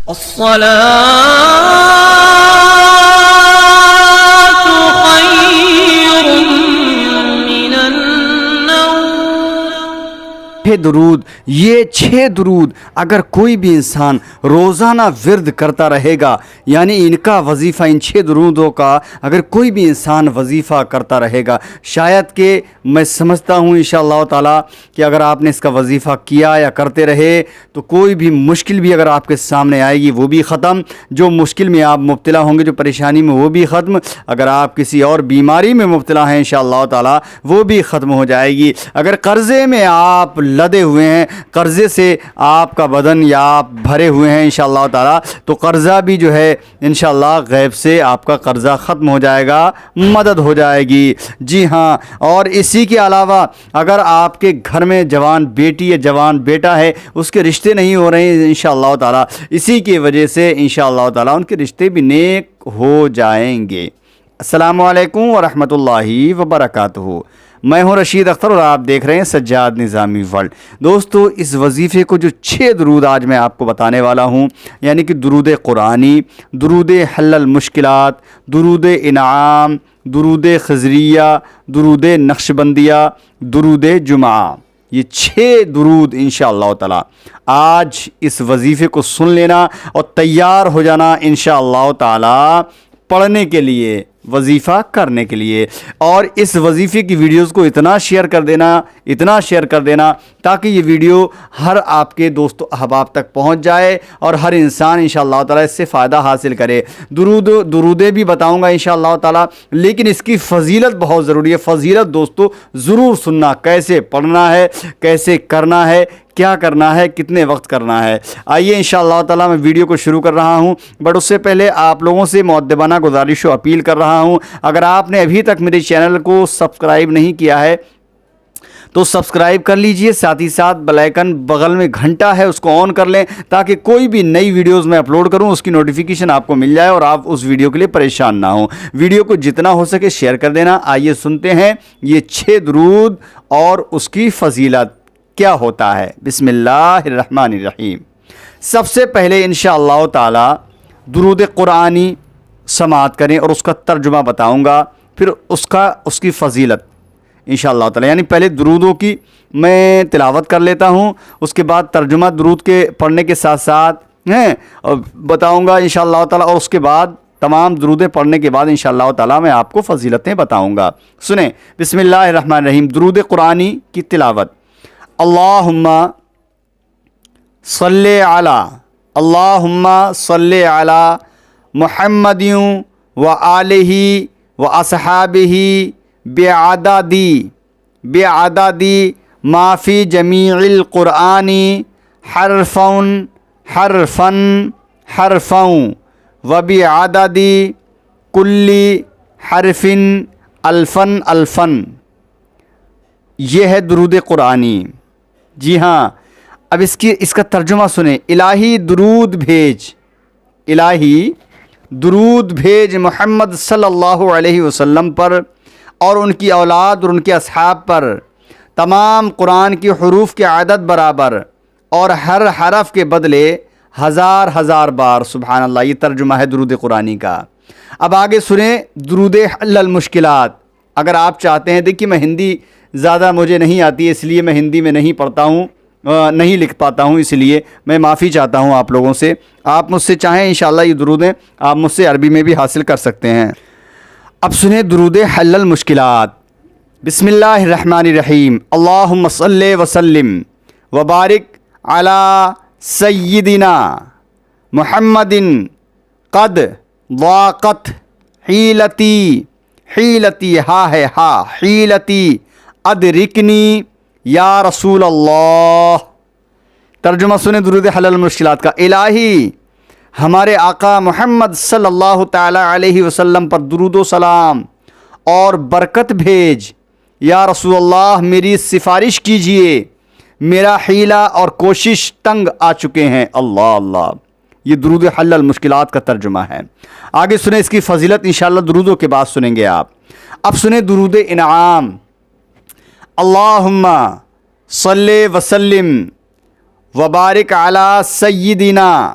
الصلاة خير من النوم. درود، یہ 6 درود اگر کوئی بھی انسان روزانہ ورد کرتا رہے گا، یعنی ان کا وظیفہ، ان 6 درودوں کا اگر کوئی بھی انسان وظیفہ کرتا رہے گا، شاید کہ میں سمجھتا ہوں انشاءاللہ تعالی کہ اگر آپ نے اس کا وظیفہ کیا یا کرتے رہے تو کوئی بھی مشکل بھی اگر آپ کے سامنے آئے گی وہ بھی ختم، جو مشکل میں آپ مبتلا ہوں گے، جو پریشانی میں وہ بھی ختم، اگر آپ کسی اور بیماری میں مبتلا ہیں انشاءاللہ تعالی وہ بھی ختم ہو جائے گی، اگر قرضے میں آپ لدے ہوئے ہیں، قرضے سے آپ کا بدن یا آپ بھرے ہوئے ہیں انشاءاللہ تعالی تو قرضہ بھی جو ہے انشاءاللہ غیب سے آپ کا قرضہ ختم ہو جائے گا، مدد ہو جائے گی. جی ہاں، اور اسی کے علاوہ اگر آپ کے گھر میں جوان بیٹی یا جوان بیٹا ہے، اس کے رشتے نہیں ہو رہے ہیں انشاءاللہ تعالی، اسی کی وجہ سے انشاءاللہ تعالی ان کے رشتے بھی نیک ہو جائیں گے. السلام علیکم ورحمۃ اللہ وبرکاتہ. میں ہوں رشید اختر اور آپ دیکھ رہے ہیں سجاد نظامی ورلڈ. دوستو، اس وظیفے کو جو 6 درود آج میں آپ کو بتانے والا ہوں، یعنی کہ درود قرآنی، درود حل المشکلات، درود انعام، درود خضریہ، درود نقشبندیہ، درود جمعہ، یہ 6 درود انشاءاللہ تعالی آج اس وظیفے کو سن لینا اور تیار ہو جانا انشاءاللہ تعالی پڑھنے کے لیے، وظیفہ کرنے کے لیے. اور اس وظیفے کی ویڈیوز کو اتنا شیئر کر دینا تاکہ یہ ویڈیو ہر آپ کے دوست و احباب تک پہنچ جائے اور ہر انسان انشاءاللہ تعالی اس سے فائدہ حاصل کرے. درودیں بھی بتاؤں گا انشاءاللہ تعالی، لیکن اس کی فضیلت بہت ضروری ہے. فضیلت دوستو ضرور سننا، کیسے پڑھنا ہے، کیسے کرنا ہے، کیا کرنا ہے، کتنے وقت کرنا ہے. آئیے انشاءاللہ تعالی میں ویڈیو کو شروع کر رہا ہوں، بٹ اس سے پہلے آپ لوگوں سے مؤدبانہ گزارش و اپیل کر رہا ہوں، اگر آپ نے ابھی تک میرے چینل کو سبسکرائب نہیں کیا ہے تو سبسکرائب کر لیجئے، ساتھ ہی ساتھ بیل آئیکن بغل میں گھنٹہ ہے اس کو آن کر لیں تاکہ کوئی بھی نئی ویڈیوز میں اپلوڈ کروں اس کی نوٹیفیکیشن آپ کو مل جائے اور آپ اس ویڈیو کے لیے پریشان نہ ہوں. ویڈیو کو جتنا ہو سکے شیئر کر دینا. آئیے سنتے ہیں یہ 6 درود اور اس کی فضیلت کیا ہوتا ہے. بسم اللہ الرحمن الرحیم. سب سے پہلے انشاءاللہ تعالی درود قرآنی سماعت کریں اور اس کا ترجمہ بتاؤں گا، پھر اس کی فضیلت انشاءاللہ تعالی، یعنی پہلے درودوں کی میں تلاوت کر لیتا ہوں، اس کے بعد ترجمہ درود کے پڑھنے کے ساتھ ساتھ بتاؤں گا انشاءاللہ تعالی، اور اس کے بعد تمام درودیں پڑھنے کے بعد انشاءاللہ تعالی میں آپ کو فضیلتیں بتاؤں گا. سنیں، بسم اللہ الرحمن الرحیم. درود قرآنی کی تلاوت. اللہم صلی علی محمد و آلہ و اصحابہ بعدد ما فی جمیع القرآن حرفا و بعدد کل حرف الفا. یہ ہے درود قرآنی. جی ہاں، اب اس کا ترجمہ سنیں. الہی درود بھیج محمد صلی اللہ علیہ وسلم پر اور ان کی اولاد اور ان کے اصحاب پر، تمام قرآن کی حروف کے عدد برابر اور ہر حرف کے بدلے 1000 بار. سبحان اللہ، یہ ترجمہ ہے درود قرآنی کا. اب آگے سنیں درود حل المشکلات. اگر آپ چاہتے ہیں، دیکھیے میں ہندی زیادہ مجھے نہیں آتی ہے، اس لیے میں ہندی میں نہیں پڑھتا ہوں، نہیں لکھ پاتا ہوں، اس لیے میں معافی چاہتا ہوں آپ لوگوں سے. آپ مجھ سے چاہیں انشاءاللہ یہ درودیں آپ مجھ سے عربی میں بھی حاصل کر سکتے ہیں. اب سنیں درود حل المشکلات. بسم اللہ الرحمن الرحیم. اللہم صلی وسلم وبارک علی سیدنا محمد قد ضاقت حیلتی ادرکنی یا رسول اللہ. ترجمہ سنیں درود حل المشکلات کا. الہی ہمارے آقا محمد صلی اللہ تعالی علیہ وسلم پر درود و سلام اور برکت بھیج. یا رسول اللہ میری سفارش کیجئے، میرا حیلہ اور کوشش تنگ آ چکے ہیں. اللہ اللہ، یہ درود حل المشکلات کا ترجمہ ہے. آگے سنیں اس کی فضیلت انشاءاللہ درودوں کے بعد سنیں گے آپ. اب سنیں درود انعام. اللہم صلی وسلم وبارک علی سیدنا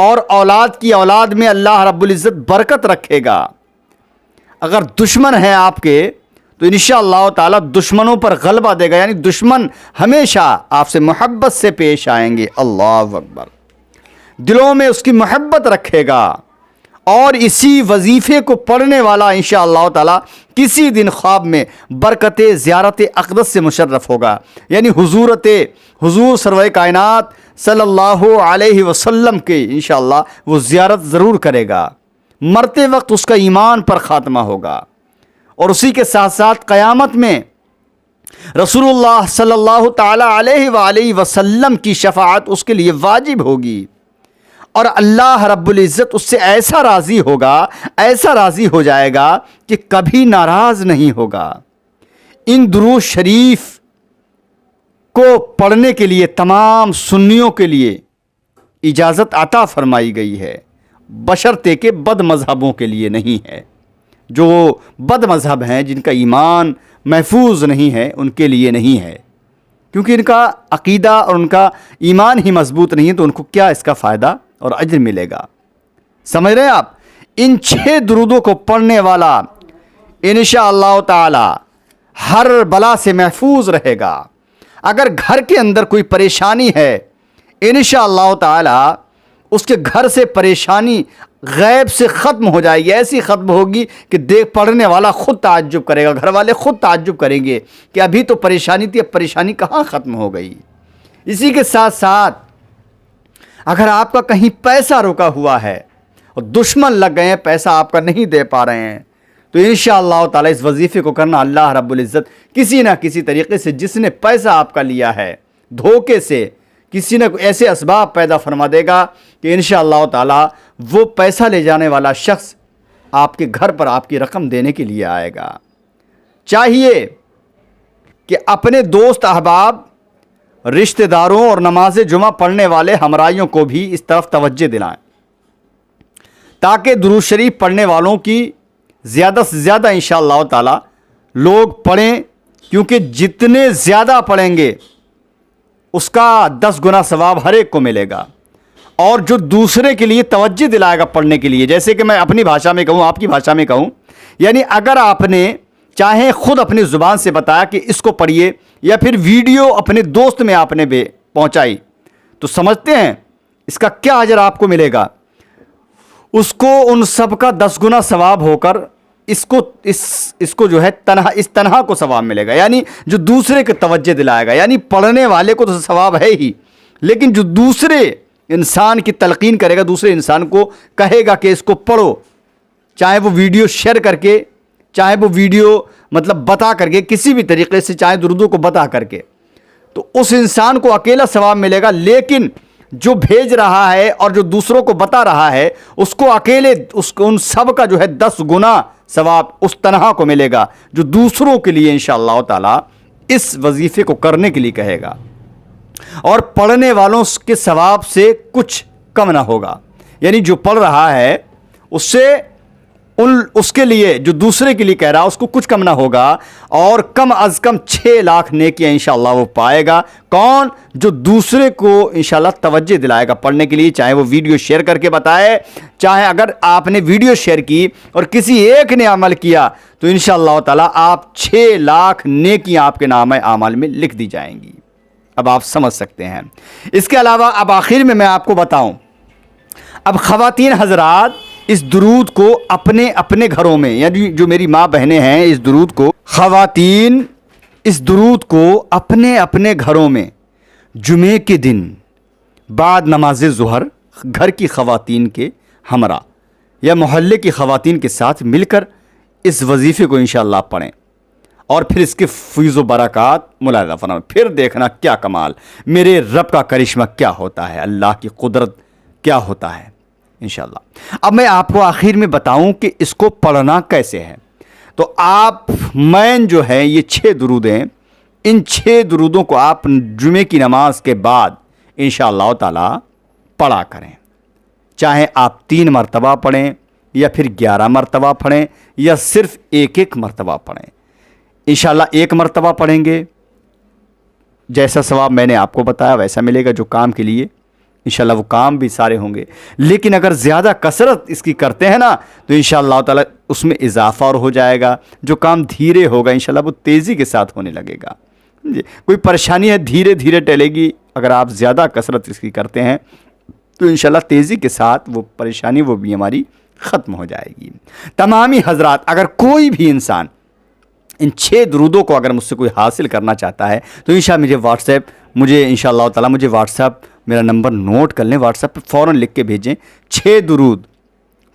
اور اولاد کی اولاد میں اللہ رب العزت برکت رکھے گا۔ اگر دشمن ہیں آپ کے تو انشاءاللہ تعالی دشمنوں پر غلبہ دے گا، یعنی دشمن ہمیشہ آپ سے محبت سے پیش آئیں گے۔ اللہ اکبر، دلوں میں اس کی محبت رکھے گا، اور اسی وظیفے کو پڑھنے والا انشاءاللہ تعالی کسی دن خواب میں برکت زیارت اقدس سے مشرف ہوگا، یعنی حضور سرور کائنات صلی اللہ علیہ وسلم کے انشاءاللہ وہ زیارت ضرور کرے گا۔ مرتے وقت اس کا ایمان پر خاتمہ ہوگا، اور اسی کے ساتھ ساتھ قیامت میں رسول اللہ صلی اللہ تعالی علیہ وآلہ وسلم کی شفاعت اس کے لیے واجب ہوگی، اور اللہ رب العزت اس سے ایسا راضی ہوگا، ایسا راضی ہو جائے گا کہ کبھی ناراض نہیں ہوگا۔ ان درود شریف کو پڑھنے کے لیے تمام سنیوں کے لیے اجازت عطا فرمائی گئی ہے، بشرطے کہ بد مذہبوں کے لیے نہیں ہے۔ جو بد مذہب ہیں، جن کا ایمان محفوظ نہیں ہے، ان کے لیے نہیں ہے، کیونکہ ان کا عقیدہ اور ان کا ایمان ہی مضبوط نہیں ہے، تو ان کو کیا اس کا فائدہ اور اجر ملے گا؟ سمجھ رہے ہیں آپ؟ ان 6 درودوں کو پڑھنے والا انشاءاللہ تعالی ہر بلا سے محفوظ رہے گا۔ اگر گھر کے اندر کوئی پریشانی ہے، انشاءاللہ تعالی اس کے گھر سے پریشانی غیب سے ختم ہو جائے گی، ایسی ختم ہوگی کہ دیکھ پڑھنے والا خود تعجب کرے گا، گھر والے خود تعجب کریں گے کہ ابھی تو پریشانی تھی، اب پریشانی کہاں ختم ہو گئی۔ اسی کے ساتھ ساتھ اگر آپ کا کہیں پیسہ رکا ہوا ہے اور دشمن لگ گئے ہیں، پیسہ آپ کا نہیں دے پا رہے ہیں، تو انشاءاللہ تعالی اس وظیفے کو کرنا، اللہ رب العزت کسی نہ کسی طریقے سے جس نے پیسہ آپ کا لیا ہے دھوکے سے، کسی نہ ایسے اسباب پیدا فرما دے گا کہ انشاءاللہ تعالی وہ پیسہ لے جانے والا شخص آپ کے گھر پر آپ کی رقم دینے کے لیے آئے گا۔ چاہیے کہ اپنے دوست احباب، رشتہ داروں اور نماز جمعہ پڑھنے والے ہمراہیوں کو بھی اس طرف توجہ دلائیں، تاکہ درود شریف پڑھنے والوں کی زیادہ سے زیادہ انشاءاللہ تعالی لوگ پڑھیں، کیونکہ جتنے زیادہ پڑھیں گے اس کا 10 گنا ثواب ہر ایک کو ملے گا، اور جو دوسرے کے لیے توجہ دلائے گا پڑھنے کے لیے، جیسے کہ میں اپنی بھاشا میں کہوں، آپ کی بھاشا میں کہوں، یعنی اگر آپ نے چاہے خود اپنی زبان سے بتایا کہ اس کو پڑھیے، یا پھر ویڈیو اپنے دوست میں آپ نے پہنچائی، تو سمجھتے ہیں اس کا کیا اجر آپ کو ملے گا؟ اس کو ان سب کا 10 گنا ثواب ہو کر اس کو جو ہے تنہا کو ثواب ملے گا، یعنی جو دوسرے کو توجہ دلائے گا، یعنی پڑھنے والے کو تو ثواب ہے ہی، لیکن جو دوسرے انسان کی تلقین کرے گا، دوسرے انسان کو کہے گا کہ اس کو پڑھو، چاہے وہ ویڈیو شیئر کر کے، چاہے وہ ویڈیو مطلب بتا کر کے، کسی بھی طریقے سے، چاہے درودوں کو بتا کر کے، تو اس انسان کو اکیلا ثواب ملے گا، لیکن جو بھیج رہا ہے اور جو دوسروں کو بتا رہا ہے اس کو اکیلے ان سب کا جو ہے 10 گنا ثواب اس تنہا کو ملے گا، جو دوسروں کے لیے انشاءاللہ تعالی اس وظیفے کو کرنے کے لیے کہے گا، اور پڑھنے والوں کے ثواب سے کچھ کم نہ ہوگا، یعنی جو پڑھ رہا ہے اس کے لیے، جو دوسرے کے لیے کہہ رہا ہے، اس کو کچھ کم نہ ہوگا، اور کم از کم 6 لاکھ نیکیاں انشاءاللہ وہ پائے گا۔ کون؟ جو دوسرے کو انشاءاللہ توجہ دلائے گا پڑھنے کے لیے، چاہے وہ ویڈیو شیئر کر کے بتائے، چاہے اگر آپ نے ویڈیو شیئر کی اور کسی ایک نے عمل کیا، تو انشاءاللہ تعالی آپ 6 لاکھ نیکیاں آپ کے نامہ اعمال میں لکھ دی جائیں گی۔ اب آپ سمجھ سکتے ہیں۔ اس کے علاوہ اب آخر میں آپ کو بتاؤں، اب خواتین حضرات اس درود کو اپنے گھروں میں، یعنی جو میری ماں بہنیں ہیں، اس درود کو، خواتین اس درود کو اپنے گھروں میں جمعے کے دن بعد نماز ظہر گھر کی خواتین کے ہمراہ یا محلے کی خواتین کے ساتھ مل کر اس وظیفے کو انشاءاللہ پڑھیں، اور پھر اس کے فیض و برکات ملاحظہ فرمائیں۔ پھر دیکھنا کیا کمال، میرے رب کا کرشمہ کیا ہوتا ہے، اللہ کی قدرت کیا ہوتا ہے انشاءاللہ۔ اب میں آپ کو آخر میں بتاؤں کہ اس کو پڑھنا کیسے ہے، تو آپ مین جو ہے یہ 6 درود ہیں، ان 6 درودوں کو آپ جمعے کی نماز کے بعد انشاءاللہ تعالی پڑھا کریں، چاہے آپ 3 مرتبہ پڑھیں یا پھر 11 مرتبہ پڑھیں یا صرف ایک مرتبہ پڑھیں۔ انشاءاللہ 1 مرتبہ پڑھیں گے، جیسا ثواب میں نے آپ کو بتایا ویسا ملے گا جو کام کے لیے انشاءاللہ وہ کام بھی سارے ہوں گے. لیکن اگر زیادہ کثرت اس کی کرتے ہیں نا تو انشاءاللہ تعالیٰ اس میں اضافہ اور ہو جائے گا. جو کام دھیرے ہوگا انشاءاللہ وہ تیزی کے ساتھ ہونے لگے گا. جی کوئی پریشانی ہے دھیرے دھیرے ٹلے گی. اگر آپ زیادہ کثرت اس کی کرتے ہیں تو انشاءاللہ تیزی کے ساتھ وہ پریشانی وہ بھی ہماری ختم ہو جائے گی. تمامی حضرات اگر کوئی بھی انسان ان 6 درودوں کو اگر مجھ سے کوئی حاصل کرنا چاہتا ہے تو انشاءاللہ مجھے انشاءاللہ تعالیٰ مجھے واٹس ایپ میرا نمبر نوٹ کر لیں. واٹس ایپ پہ فوراً لکھ کے بھیجیں 6 درود.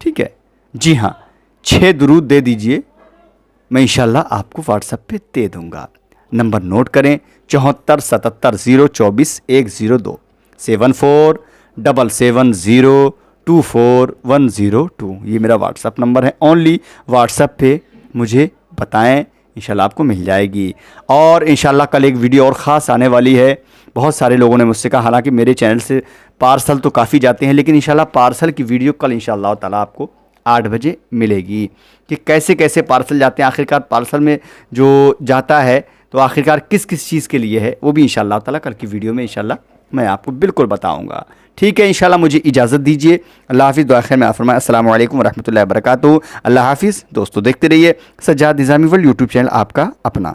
ٹھیک ہے جی ہاں 6 درود دے دیجئے. میں انشاءاللہ آپ کو واٹس ایپ پہ دے دوں گا. نمبر نوٹ کریں 7477024102 7477024102. یہ میرا واٹس ایپ نمبر ہے. اونلی واٹس ایپ پہ مجھے بتائیں انشاءاللہ آپ کو مل جائے گی. اور انشاءاللہ کل ایک ویڈیو اور خاص آنے والی ہے. بہت سارے لوگوں نے مجھ سے کہا حالانکہ میرے چینل سے پارسل تو کافی جاتے ہیں لیکن انشاءاللہ پارسل کی ویڈیو کل انشاءاللہ تعالیٰ آپ کو 8 بجے ملے گی کہ کیسے کیسے پارسل جاتے ہیں. آخرکار پارسل میں جو جاتا ہے تو آخرکار کس کس چیز کے لیے ہے وہ بھی انشاءاللہ تعالیٰ کل کی ویڈیو میں انشاءاللہ میں آپ کو بالکل بتاؤں گا. ٹھیک ہے انشاءاللہ مجھے اجازت دیجیے. اللہ حافظ. دعا خیر میں فرمائیں. السلام علیکم ورحمۃ اللہ وبرکاتہ. اللہ حافظ. دوستو دیکھتے رہیے سجاد نظامی ورلڈ یوٹیوب چینل آپ کا اپنا.